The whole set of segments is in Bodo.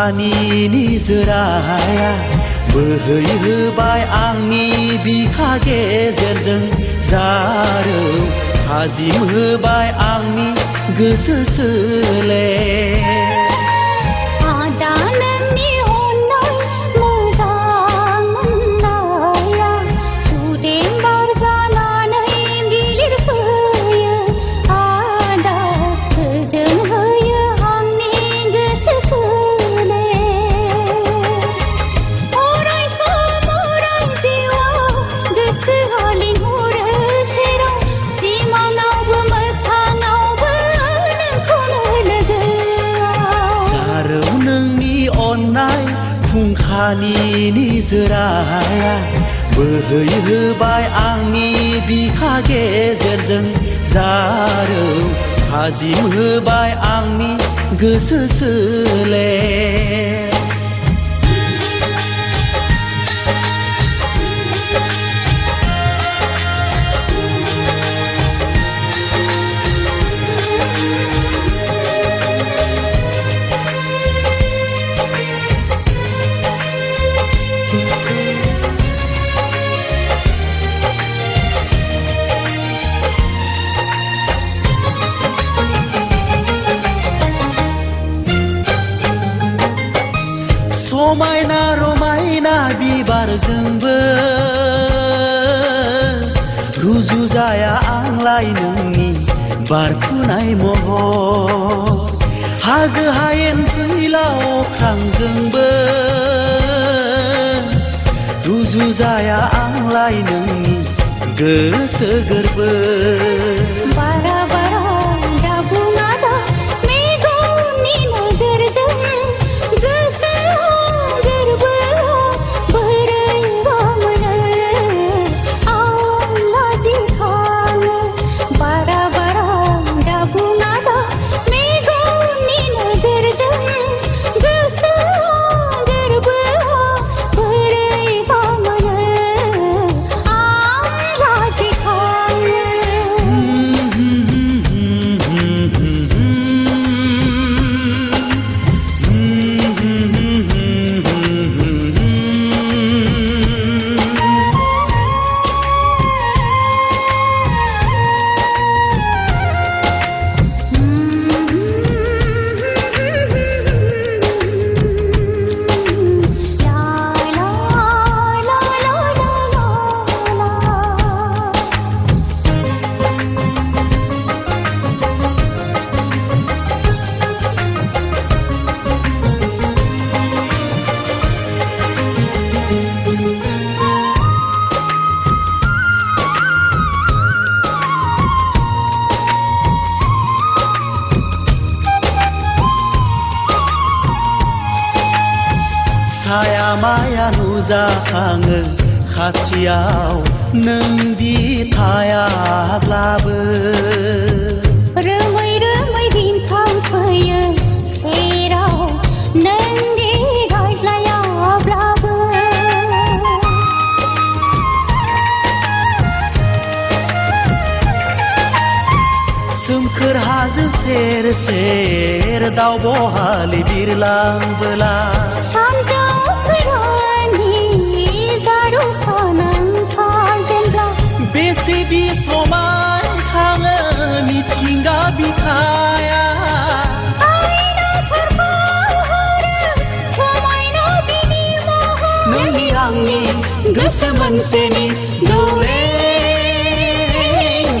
फुंखानि निजोराया बोहैहोबाय आंनि बिखा गेजेरजों जारौ थाजिम होबाय आंनि गोसो सोलेर फुंखानि निजोराया बोहैहोबाय आंनि बिखा गेजेरजों जारौ थाजिम होबाय आंनि गोसो सोलेर समायना रमायना बिबारजोंबो रुजुजाया आंलाय नोंनि बारफुनाय महर हाजो हायेन फैलाव अख्रांजोंबो रुजुजाया आंलाय नोंनि गोसो गोरबो साया माया नुजाखाङो खाथियाव नोंदि थायाब्लाबो रोमै रोमै रिंखांफैयो सेराव नोंदि रायज्लायाब्लाबो सोमखोर हाजो सेर सेर दाउ बहालि बिरलांबोला बेसेदि समायखाङो मिथिंगा बिखाया नोंनि आंनि गोसो मोनसेनि दौलें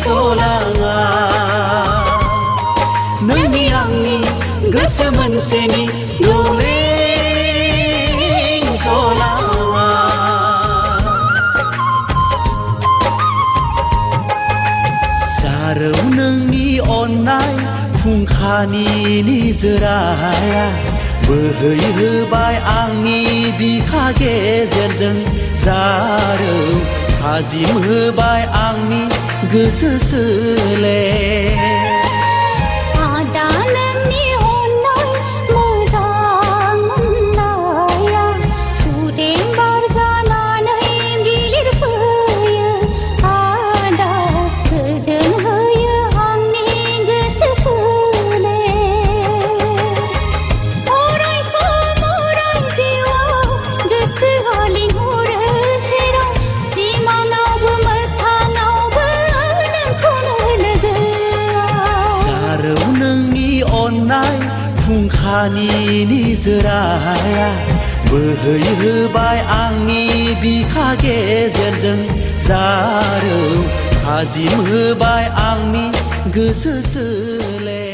जलाङा नोंनि आंनि गोसो मोनसेनि दौलें जलाङा जारौ नोंनि अननाय फुंखानि निजोराया बोहैहोबाय आंनि बिखा गेजेरजों जारौ थाजिम होबाय आंनि गोसो सोलेर फुंखानि निजोराया बोहैहोबाय आंनि बिखा गेजेरजों जारौ थाजिम होबाय आंनि गोसो सोलेर